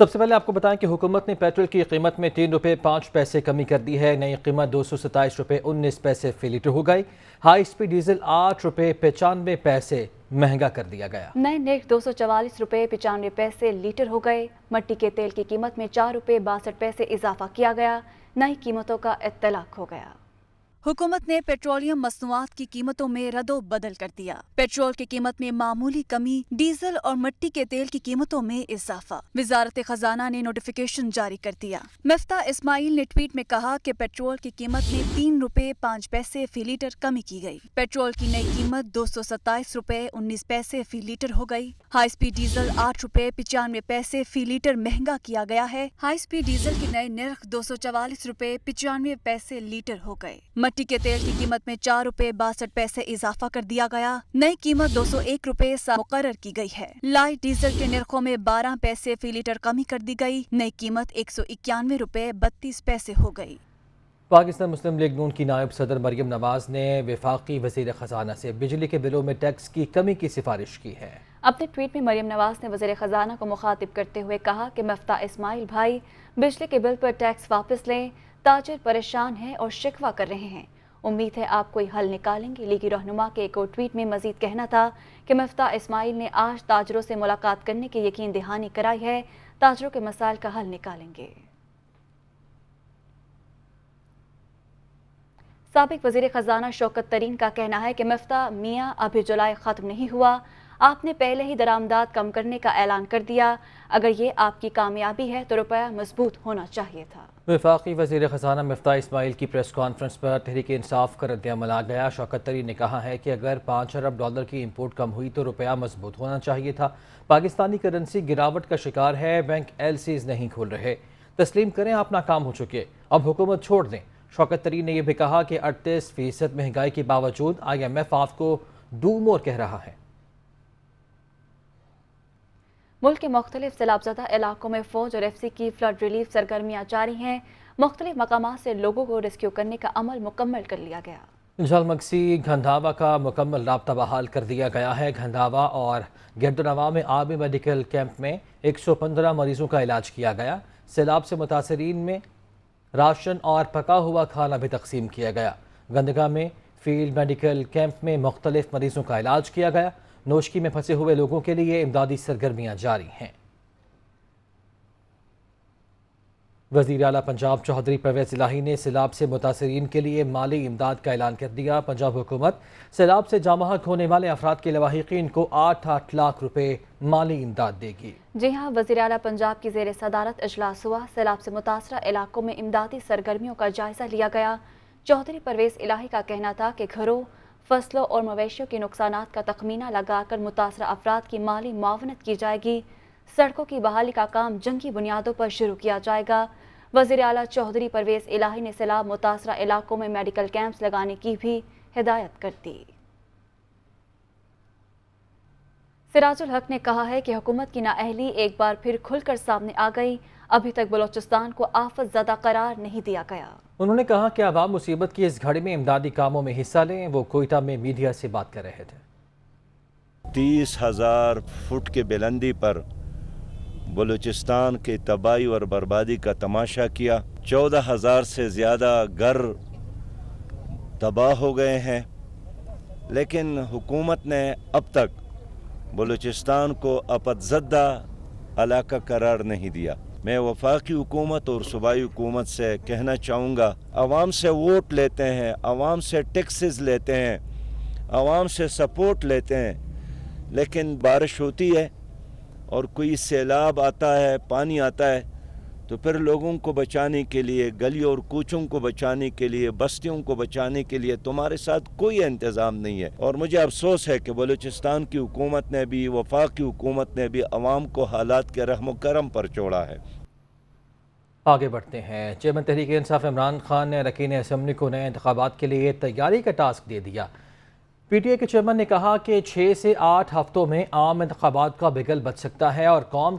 سب سے پہلے آپ کو بتائیں کہ حکومت نے پیٹرول کی قیمت میں 3 روپے 5 پیسے کمی کر دی ہے۔ نئی قیمت 227 روپے 19 پیسے فی لیٹر ہو گئی۔ ہائی سپیڈ ڈیزل 8 روپے 95 پیسے مہنگا کر دیا گیا۔ نئے نرخ 244 روپے 95 پیسے لیٹر ہو گئے۔ مٹی کے تیل کی قیمت میں 4 روپے 62 پیسے اضافہ کیا گیا۔ نئی قیمتوں کا اطلاق ہو گیا۔ حکومت نے پیٹرولیم مصنوعات کی قیمتوں میں رد و بدل کر دیا۔ پیٹرول کی قیمت میں معمولی کمی، ڈیزل اور مٹی کے تیل کی قیمتوں میں اضافہ۔ وزارت خزانہ نے نوٹیفیکیشن جاری کر دیا۔ مفتاح اسماعیل نے ٹویٹ میں کہا کہ پیٹرول کی قیمت میں 3 روپے 5 پیسے فی لیٹر کمی کی گئی۔ پیٹرول کی نئی قیمت 227 روپے 19 پیسے فی لیٹر ہو گئی۔ ہائی سپیڈ ڈیزل 8 روپے 95 پیسے فی لیٹر مہنگا کیا گیا ہے۔ ہائی سپیڈ ڈیزل کے نئے نرخ 244 روپے 95 پیسے لیٹر ہو گئے۔ مٹی کے تیل کی قیمت میں 4 روپے 62 پیسے اضافہ کر دیا گیا۔ نئی قیمت 201 روپے مقرر کی گئی ہے۔ لائٹ ڈیزل کے نرخوں میں 12 پیسے فی لیٹر کمی کر دی گئی۔ نئی قیمت 191 روپے 32 پیسے ہو گئی۔ پاکستان مسلم لیگ نون کی نائب صدر مریم نواز نے وفاقی وزیر خزانہ سے بجلی کے بلوں میں ٹیکس کی کمی کی سفارش کی ہے۔ اپنے ٹویٹ میں مریم نواز نے وزیر خزانہ کو مخاطب کرتے ہوئے کہا کہ مفتاح اسماعیل بھائی بجلی کے بل پر ٹیکس واپس لیں۔ تاجر پریشان ہیں اور شکوہ کر رہے ہیں۔ امید ہے آپ کوئی حل نکالیں گے۔ لیگی رہنما کے ایک اور ٹویٹ میں مزید کہنا تھا کہ مفتاح اسماعیل نے آج تاجروں سے ملاقات کرنے کی یقین دہانی کرائی ہے۔ تاجروں کے مسائل کا حل نکالیں گے۔ سابق وزیر خزانہ شوکت ترین کا کہنا ہے کہ مفتاح میاں ابھی جولائی ختم نہیں ہوا، آپ نے پہلے ہی درآمدات کم کرنے کا اعلان کر دیا۔ اگر یہ آپ کی کامیابی ہے تو روپیہ مضبوط ہونا چاہیے تھا۔ وفاقی وزیر خزانہ مفتاح اسماعیل کی پریس کانفرنس پر تحریک انصاف کا رد عمل آ گیا۔ شوکت ترین نے کہا ہے کہ اگر 5 ارب ڈالر کی امپورٹ کم ہوئی تو روپیہ مضبوط ہونا چاہیے تھا۔ پاکستانی کرنسی گراوٹ کا شکار ہے، بینک ایل سیز نہیں کھول رہے۔ تسلیم کریں آپ ناکام ہو چکے، اب حکومت چھوڑ دیں۔ شوکت ترین نے یہ بھی کہا کہ 38% مہنگائی کے باوجود IMF آپ کو ڈو مور کہہ رہا ہے۔ ملک کے مختلف سیلاب زدہ علاقوں میں فوج اور FC کی فلڈ ریلیف سرگرمیاں جاری ہیں۔ مختلف مقامات سے لوگوں کو ریسکیو کرنے کا عمل مکمل کر لیا گیا۔ جھلمگسی گھنداوا کا مکمل رابطہ بحال کر دیا گیا ہے۔ گھنداوا اور گردنوا میں آبی میڈیکل کیمپ میں 115 مریضوں کا علاج کیا گیا۔ سیلاب سے متاثرین میں راشن اور پکا ہوا کھانا بھی تقسیم کیا گیا۔ گندگا میں فیلڈ میڈیکل کیمپ میں مختلف مریضوں کا علاج کیا گیا۔ نوشکی میں پھنسے ہوئے لوگوں کے لیے امدادی سرگرمیاں جاری ہیں۔ وزیر اعلیٰ پنجاب چودھری پرویز الہی نے سیلاب سے متاثرین کے لیے مالی امداد کا اعلان کر دیا۔ پنجاب حکومت سیلاب سے جاں بحق ہونے والے افراد کے لواحقین کو 8 لاکھ روپے مالی امداد دے گی۔ جی ہاں، وزیر اعلیٰ پنجاب کی زیر صدارت اجلاس ہوا۔ سیلاب سے متاثرہ علاقوں میں امدادی سرگرمیوں کا جائزہ لیا گیا۔ چودھری پرویز الہی کا کہنا تھا کہ گھروں، فصلوں اور مویشیوں کے نقصانات کا تخمینہ لگا کر متاثرہ افراد کی مالی معاونت کی جائے گی۔ سڑکوں کی بحالی کا کام جنگی بنیادوں پر شروع کیا جائے گا۔ وزیر اعلیٰ چودھری پرویز الہی نے سیلاب متاثرہ علاقوں میں میڈیکل کیمپس لگانے کی بھی ہدایت کر دی۔ سراج الحق نے کہا ہے کہ حکومت کی نااہلی ایک بار پھر کھل کر سامنے آ گئی۔ ابھی تک بلوچستان کو آفت زدہ قرار نہیں دیا گیا۔ انہوں نے کہا کہ عوام مصیبت کی اس گھڑی میں امدادی کاموں میں حصہ لیں۔ وہ کوئٹہ میں میڈیا سے بات کر رہے تھے۔ 30,000 فٹ کے بلندی پر بلوچستان کے تباہی اور بربادی کا تماشا کیا۔ 14,000 سے زیادہ گھر تباہ ہو گئے ہیں، لیکن حکومت نے اب تک بلوچستان کو آفت زدہ علاقہ قرار نہیں دیا۔ میں وفاقی حکومت اور صوبائی حکومت سے کہنا چاہوں گا، عوام سے ووٹ لیتے ہیں، عوام سے ٹیکسز لیتے ہیں، عوام سے سپورٹ لیتے ہیں، لیکن بارش ہوتی ہے اور کوئی سیلاب آتا ہے، پانی آتا ہے، تو پھر لوگوں کو بچانے کے لیے، گلیوں اور کوچوں کو بچانے کے لیے، بستیوں کو بچانے کے لیے تمہارے ساتھ کوئی انتظام نہیں ہے۔ اور مجھے افسوس ہے کہ بلوچستان کی حکومت نے بھی، وفاقی حکومت نے بھی عوام کو حالات کے رحم و کرم پر چھوڑا ہے۔ آگے بڑھتے ہیں۔ چیئرمین تحریک انصاف عمران خان نے اراکین اسمبلی کو نئے انتخابات کے لیے تیاری کا ٹاسک دے دیا۔ PTI کے چیئرمین نے کہا کہ 6 سے 8 ہفتوں میں عام انتخابات کا بگل بچ سکتا ہے اور قوم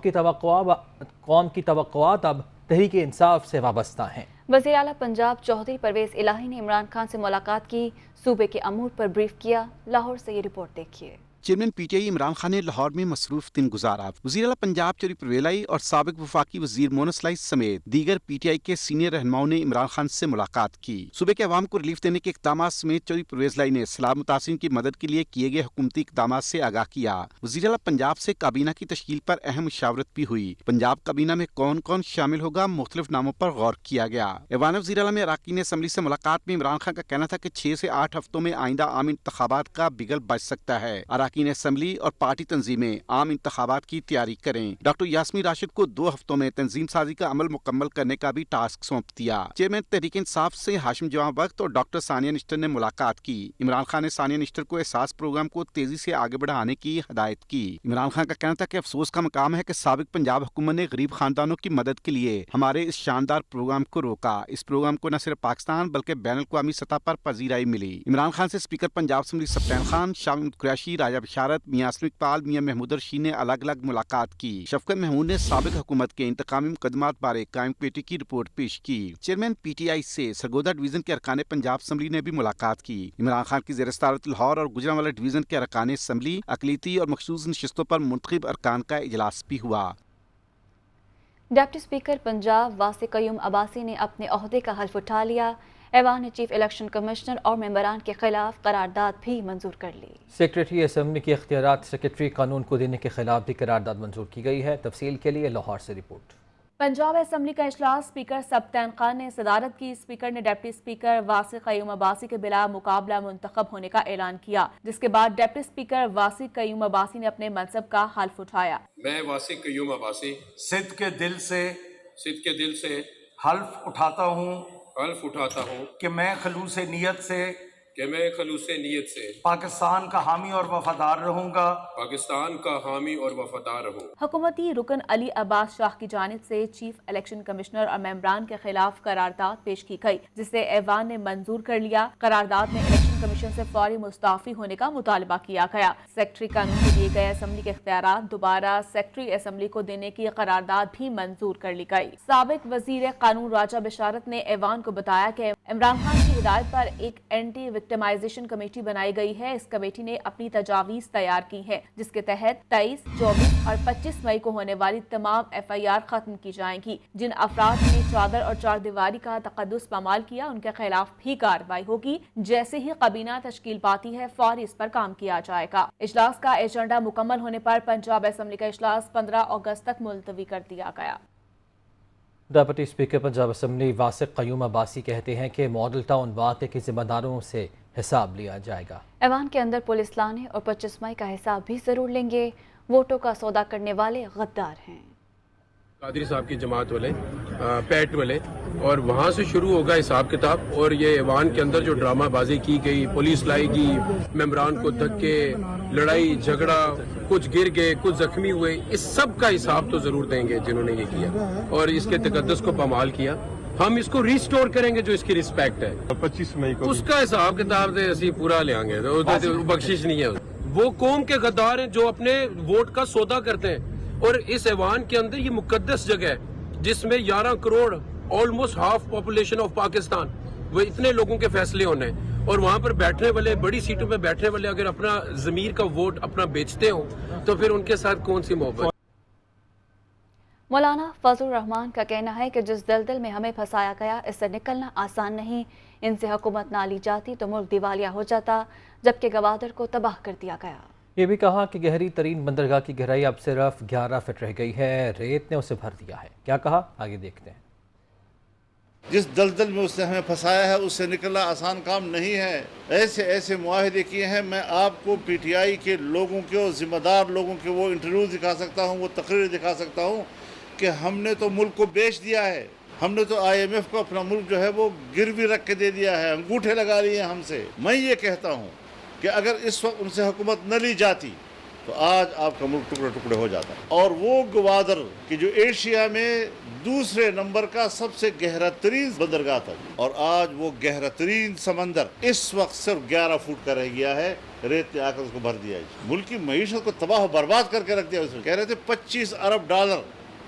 کی توقعات اب تحریک انصاف سے وابستہ ہیں۔ وزیر اعلیٰ پنجاب چودھری پرویز الہی نے عمران خان سے ملاقات کی، صوبے کے امور پر بریف کیا۔ لاہور سے یہ رپورٹ دیکھیے۔ Chairman P T I Imran Khan نے لاہور میں مصروف دن گزارا۔ وزیر اعلیٰ پنجاب چوری پرویز لائی اور سابق وفاقی وزیر مونس لائی سمیت دیگر پی ٹی آئی کے سینئر رہنماؤں نے عمران خان سے ملاقات کی۔ صوبے کے عوام کو ریلیف دینے کے اقدامات سمیت چوری پرویز لائی نے سیلاب متاثرین کی مدد کے لیے کیے گئے حکومتی اقدامات سے آگاہ کیا۔ وزیر اعلیٰ پنجاب سے کابینہ کی تشکیل پر اہم مشاورت بھی ہوئی۔ پنجاب کابینہ میں کون کون شامل ہوگا، مختلف ناموں پر غور کیا گیا۔ ایوان وزیر اعلیٰ میں اراکین اسمبلی سے ملاقات میں عمران خان کا کہنا تھا کہ 6 سے 8 ہفتوں میں آئندہ عام انتخابات کا بگل بچ سکتا ہے۔ اراکین اسمبلی اور پارٹی تنظیمیں عام انتخابات کی تیاری کریں۔ ڈاکٹر یاسمین راشد کو 2 ہفتوں میں تنظیم سازی کا عمل مکمل کرنے کا بھی ٹاسک سونپ دیا۔ چیئرمین تحریک انصاف سے ہاشم جواں بخت اور ڈاکٹر ثانیہ نشتر نے ملاقات کی۔ عمران خان نے ثانیہ نشتر کو احساس پروگرام کو تیزی سے آگے بڑھانے کی ہدایت کی۔ عمران خان کا کہنا تھا کہ افسوس کا مقام ہے کہ سابق پنجاب حکومت نے غریب خاندانوں کی مدد کے لیے ہمارے اس شاندار پروگرام کو روکا۔ اس پروگرام کو نہ صرف پاکستان بلکہ بین الاقوامی سطح پر پذیرائی ملی۔ عمران خان سے اسپیکر پنجاب اسمبلی سفین خان، شاہ محمود قریشی، راجہ بشارت، میاں اسلم اقبال، میاں محمود رشید نے الگ الگ ملاقات کی۔ شفقت محمود نے سابق حکومت کے انتقامی مقدمات بارے قائم کمیٹی کی رپورٹ پیش کی۔ چیئرمین پی ٹی آئی سے سرگودا ڈویژن کے ارکان پنجاب اسمبلی نے بھی ملاقات کی۔ عمران خان کی زیر صدارت لاہور اور گوجرانوالہ ڈویژن کے ارکان اسمبلی، اقلیتی اور مخصوص نشستوں پر منتخب ارکان کا اجلاس بھی ہوا۔ ڈپٹی اسپیکر پنجاب واسع قیوم عباسی نے اپنے عہدے کا حلف اٹھا لیا۔ ایوان نے چیف الیکشن کمشنر اور ممبران کے خلاف قرارداد بھی منظور کر لی۔ سیکریٹری اسمبلی کے اختیارات سیکریٹری قانون کو دینے کے خلاف بھی قرارداد منظور کی گئی ہے۔ تفصیل کے لیے لاہور سے رپورٹ۔ پنجاب اسمبلی کا اجلاس اسپیکر سبطین خان نے صدارت کی۔ اسپیکر نے ڈپٹی اسپیکر واسع قیوم عباسی کے بلا مقابلہ منتخب ہونے کا اعلان کیا، جس کے بعد ڈپٹی اسپیکر واسع قیوم عباسی نے اپنے منصب کا حلف اٹھایا۔ میں واسع قیوم عباسی صدق کے دل سے حلف اٹھاتا ہوں کہ میں خلوص نیت سے پاکستان کا حامی اور وفادار رہوں۔ حکومتی رکن علی عباس شاہ کی جانب سے چیف الیکشن کمشنر اور ممبران کے خلاف قرارداد پیش کی گئی، جسے ایوان نے منظور کر لیا۔ قرارداد میں الیکشن کمیشن سے فوری مستعفی ہونے کا مطالبہ کیا گیا۔ سیکریٹری قانون کو دیے گئے اسمبلی کے اختیارات دوبارہ سیکریٹری اسمبلی کو دینے کی قرارداد بھی منظور کر لی گئی۔ سابق وزیر قانون راجہ بشارت نے ایوان کو بتایا کہ عمران خان کی ہدایت پر ایک اینٹی وکٹمائزیشن کمیٹی بنائی گئی ہے۔ اس کمیٹی نے اپنی تجاویز تیار کی ہیں، جس کے تحت 23، 24 اور 25 مئی کو ہونے والی تمام FIR ختم کی جائیں گی۔ جن افراد نے چادر اور چار دیواری کا تقدس پامال کیا، ان کے خلاف بھی کارروائی ہوگی۔ جیسے ہی کابینہ تشکیل پاتی ہے، فوری اس پر کام کیا جائے گا۔ اجلاس کا ایجنڈا مکمل ہونے پر پنجاب اسمبلی کا اجلاس 15 اگست تک ملتوی کر دیا گیا۔ ڈپٹی اسپیکر پنجاب اسمبلی واسع قیوم عباسی کہتے ہیں کہ ماڈل ٹاؤن واقعے کے ذمہ داروں سے حساب لیا جائے گا۔ ایوان کے اندر پولیس لانے اور 25 مئی کا حساب بھی ضرور لیں گے۔ ووٹوں کا سودا کرنے والے غدار ہیں۔ قادری صاحب کی جماعت والے، پیٹ والے، اور وہاں سے شروع ہوگا حساب کتاب۔ اور یہ ایوان کے اندر جو ڈرامہ بازی کی گئی، پولیس لائی گی، ممبران کو دھکے، لڑائی جھگڑا، کچھ گر گئے، کچھ زخمی ہوئے، اس سب کا حساب تو ضرور دیں گے جنہوں نے یہ کیا اور اس کے تقدس کو پامال کیا۔ ہم اس کو ریسٹور کریں گے جو اس کی رسپیکٹ ہے۔ 25 مئی کو اس کا حساب کتاب دے اسی پورا لے آئیں گے، بخشش نہیں ہے۔ وہ قوم کے غدار ہیں جو اپنے ووٹ کا سودا کرتے ہیں، اور اس ایوان کے اندر یہ مقدس جگہ ہے جس میں 11 crore almost half population of Pakistan, وہ اتنے لوگوں کے فیصلے ہونے ہیں، اور وہاں پر بیٹھنے والے، بڑی سیٹوں پہ بیٹھنے والے اگر اپنا ضمیر کا ووٹ اپنا بیچتے ہوں تو پھر ان کے ساتھ کون سی محبت۔ مولانا فضل الرحمان کا کہنا ہے کہ جس دلدل میں ہمیں پھنسایا گیا، اس سے نکلنا آسان نہیں۔ ان سے حکومت نہ لی جاتی تو ملک دیوالیہ ہو جاتا، جبکہ گوادر کو تباہ کر دیا گیا۔ یہ بھی کہا کہ گہری ترین بندرگاہ کی گہرائی اب صرف 11 فٹ رہ گئی ہے، ریت نے اسے بھر دیا ہے۔ کیا کہا، آگے دیکھتے ہیں۔ جس دلدل میں اس نے ہمیں پھنسایا ہے، اس سے نکلنا آسان کام نہیں ہے۔ ایسے معاہدے کیے ہیں، میں آپ کو پی ٹی آئی کے لوگوں کے اور ذمہ دار لوگوں کے وہ انٹرویو دکھا سکتا ہوں، وہ تقریر دکھا سکتا ہوں کہ ہم نے تو ملک کو بیچ دیا ہے، ہم نے تو IMF کو اپنا ملک جو ہے وہ گروی رکھ کے دے دیا ہے، انگوٹھے لگا لیے ہم سے۔ میں یہ کہتا ہوں کہ اگر اس وقت ان سے حکومت نہ لی جاتی تو آج آپ کا ملک ٹکڑے ٹکڑے ہو جاتا۔ اور وہ گوادر کی جو ایشیا میں دوسرے نمبر کا سب سے گہرا ترین بندرگاہ تھا، اور آج وہ گہرا ترین سمندر اس وقت صرف 11 فٹ کا رہ گیا ہے، ریت نے آ کر اس کو بھر دیا ہے۔ ملک کی معیشت کو تباہ و برباد کر کے رکھ دیا۔ اس میں کہہ رہے تھے $25 ارب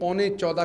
14.25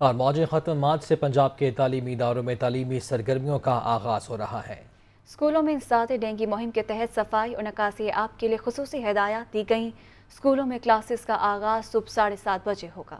اور موج ختم مارچ سے پنجاب کے تعلیمی اداروں میں تعلیمی سرگرمیوں کا آغاز ہو رہا ہے۔ اسکولوں میں انسداد ڈینگی مہم کے تحت صفائی اور نکاسی آب کے لیے خصوصی ہدایات دی گئیں۔ اسکولوں میں کلاسز کا آغاز صبح 7:30 بجے ہوگا۔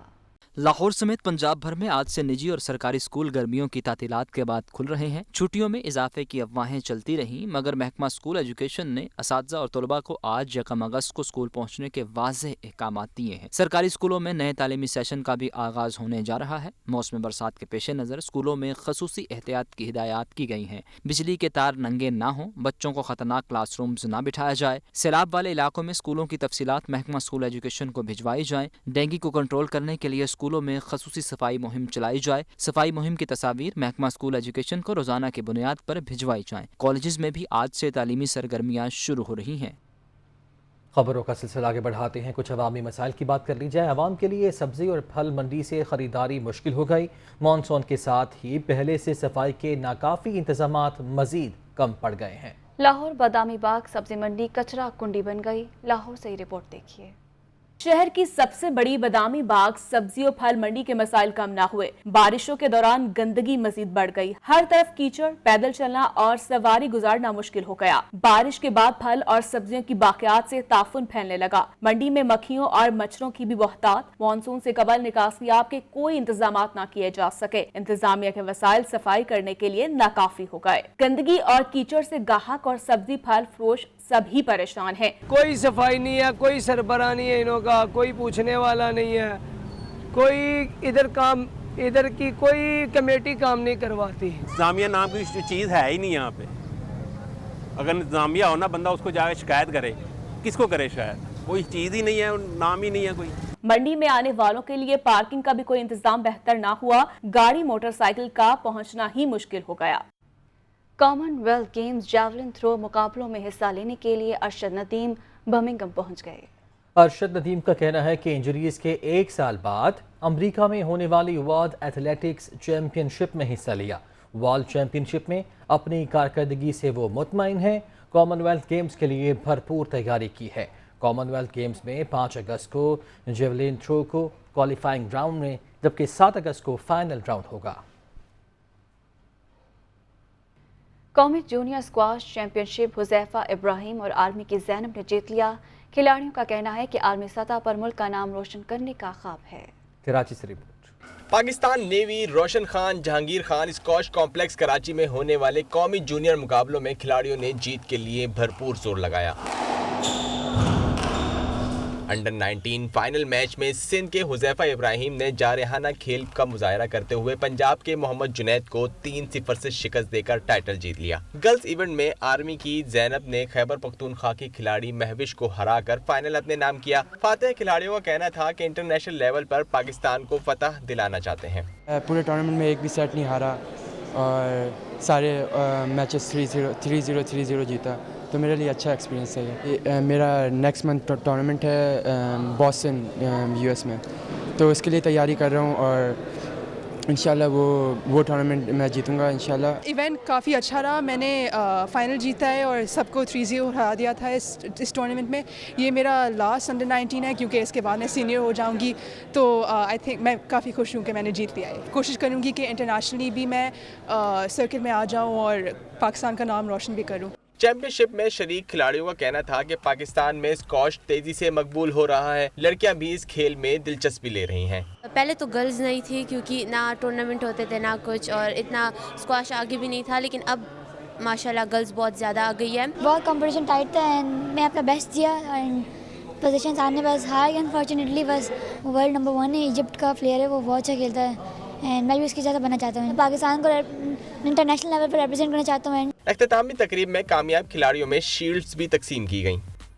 لاہور سمیت پنجاب بھر میں آج سے نجی اور سرکاری اسکول گرمیوں کی تعطیلات کے بعد کھل رہے ہیں۔ چھٹیوں میں اضافے کی افواہیں چلتی رہیں، مگر محکمہ اسکول ایجوکیشن نے اساتذہ اور طلباء کو آج 1 اگست کو اسکول پہنچنے کے واضح احکامات دیے ہیں۔ سرکاری اسکولوں میں نئے تعلیمی سیشن کا بھی آغاز ہونے جا رہا ہے۔ موسم برسات کے پیش نظر اسکولوں میں خصوصی احتیاط کی ہدایات کی گئی ہیں۔ بجلی کے تار ننگے نہ ہوں، بچوں کو خطرناک کلاس رومز نہ بٹھایا جائے۔ سیلاب والے علاقوں میں اسکولوں کی تفصیلات محکمہ اسکول ایجوکیشن کو بھجوائی جائیں۔ ڈینگی کو کنٹرول کرنے کے لیے اسکولوں میں خصوصی صفائی مہم چلائی جائے۔ صفائی مہم کی تصاویر محکمہ اسکول ایجوکیشن کو روزانہ کی بنیاد پر بھجوائی جائیں۔ کالجز میں بھی آج سے تعلیمی سرگرمیاں شروع ہو رہی ہیں۔ خبروں کا سلسلہ آگے بڑھاتے ہیں، کچھ عوامی مسائل کی بات کر لی جائے۔ عوام کے لیے سبزی اور پھل منڈی سے خریداری مشکل ہو گئی۔ مانسون کے ساتھ ہی پہلے سے صفائی کے ناکافی انتظامات مزید کم پڑ گئے ہیں۔ لاہور بادامی باغ سبزی منڈی کچرا کنڈی بن گئی۔ لاہور سے رپورٹ دیکھیے۔ شہر کی سب سے بڑی بادامی باغ سبزی و پھل منڈی کے مسائل کم نہ ہوئے، بارشوں کے دوران گندگی مزید بڑھ گئی۔ ہر طرف کیچڑ، پیدل چلنا اور سواری گزارنا مشکل ہو گیا۔ بارش کے بعد پھل اور سبزیوں کی باقیات سے تعفن پھیلنے لگا۔ منڈی میں مکھیوں اور مچھروں کی بھی بہتات۔ مانسون سے قبل نکاسیاب کے کوئی انتظامات نہ کیے جا سکے۔ انتظامیہ کے وسائل صفائی کرنے کے لیے ناکافی ہو گئے۔ گندگی اور کیچڑ سے گاہک اور سبزی پھل فروش سبھی پریشان ہیں۔ کوئی صفائی نہیں ہے، کوئی سربراہ نہیں ہے انہوں کا، کوئی پوچھنے والا نہیں ہے، کوئی ادھر کی کوئی کمیٹی کام نہیں کرواتی۔ انتظامیہ نام کی چیز ہے ہی نہیں یہاں پہ۔ اگر انتظامیہ ہونا بندہ اس کو جا کے شکایت کرے، کس کو کرے شکایت؟ کوئی چیز ہی نہیں ہے، نام ہی نہیں ہے کوئی۔ منڈی میں آنے والوں کے لیے پارکنگ کا بھی کوئی انتظام بہتر نہ ہوا، گاڑی موٹر سائیکل کا پہنچنا ہی مشکل ہو گیا۔ Common wealth games javelin throw مقابلوں میں حصہ لینے کے لیے ارشد ندیم برمنگھم پہنچ گئے۔ ارشد ندیم کا کہنا ہے کہ انجریز کے 1 سال بعد امریکہ میں ہونے والی ورلڈ ایتھلیٹکس چیمپئن شپ میں حصہ لیا۔ ورلڈ چیمپئن شپ میں اپنی کارکردگی سے وہ مطمئن ہیں۔ کامن ویلتھ گیمز کے لیے بھرپور تیاری کی ہے۔ کامن ویلتھ گیمز میں 5 اگست کو جیولن تھرو کو کوالیفائنگ راؤنڈ میں، جبکہ 7 اگست کو فائنل راؤنڈ ہوگا۔ قومی جونیئر اسکواش چیمپئن شپ حذیفہ ابراہیم اور آرمی کی زینب نے جیت لیا۔ کھلاڑیوں کا کہنا ہے کہ عالمی سطح پر ملک کا نام روشن کرنے کا خواب ہے۔ کراچی سے رپورٹ۔ پاکستان نیوی روشن خان جہانگیر خان اسکواش کمپلیکس کراچی میں ہونے والے قومی جونیئر مقابلوں میں کھلاڑیوں نے جیت کے لیے بھرپور زور لگایا۔ انڈر 19 فائنل میچ میں سندھ کے حذیفہ ابراہیم نے جارحانہ کھیل کا مظاہرہ کرتے ہوئے پنجاب کے محمد جنید کو 3-0 سے شکست دے کر ٹائٹل جیت لیا۔ گرلز ایونٹ میں آرمی کی زینب نے خیبر پختونخوا کی کھلاڑی مہوش کو ہرا کر فائنل اپنے نام کیا۔ فاتح کھلاڑیوں کا کہنا تھا کہ انٹرنیشنل لیول پر پاکستان کو فتح دلانا چاہتے ہیں۔ پورے ٹورنامنٹ میں ایک بھی سیٹ نہیں ہارا اور سارے میچز 3-0 جیتا، تو میرے لیے اچھا ایکسپیرینس ہے یہ۔ میرا نیکسٹ منتھ ٹورنامنٹ ہے بوسٹن US میں، تو اس کے لیے تیاری کر رہا ہوں اور انشاءاللہ وہ ٹورنامنٹ میں جیتوں گا انشاءاللہ۔ ایونٹ کافی اچھا رہا، میں نے فائنل جیتا ہے اور سب کو 3-0 ہرا دیا تھا اس ٹورنامنٹ میں۔ یہ میرا لاسٹ انڈر 19 ہے کیونکہ اس کے بعد میں سینئر ہو جاؤں گی، تو آئی تھنک میں کافی خوش ہوں کہ میں نے جیت لیا ہے۔ کوشش کروں گی کہ انٹرنیشنلی بھی میں سرکٹ میں آ جاؤں اور پاکستان کا نام روشن بھی کروں۔ چیمپئن شپ میں شریک کھلاڑیوں کا کہنا تھا کہ پاکستان میں اسکواش تیزی سے مقبول ہو رہا ہے، لڑکیاں بھی اس کھیل میں دلچسپی لے رہی ہیں۔ پہلے تو گرلز نہیں تھی کیونکہ نہ ٹورنامنٹ ہوتے تھے نہ کچھ، اور اتنا اسکواش آگے بھی نہیں تھا، لیکن اب ماشاءاللہ گرلز بہت زیادہ آ گئی ہے۔ بہت کمپٹیشن ٹائٹ تھا اینڈ میں اپنا بیسٹ دیا اینڈ پوزیشنز آنے بس ہائی، انفارچونیٹلی بس ورلڈ نمبر 1 ہے، ایجپٹ کا پلیئر ہے، وہ بہت اچھا کھیلتا ہے اینڈ میں بھی اس کی جگہ بننا چاہتا ہوں، پاکستان کو انٹرنیشنل لیول پر ریپرزینٹ کرنا چاہتا ہوں۔ اختتامی تقریب میں کامیاب کھلاڑیوں میں شیلڈز بھی تقسیم کی گئیں۔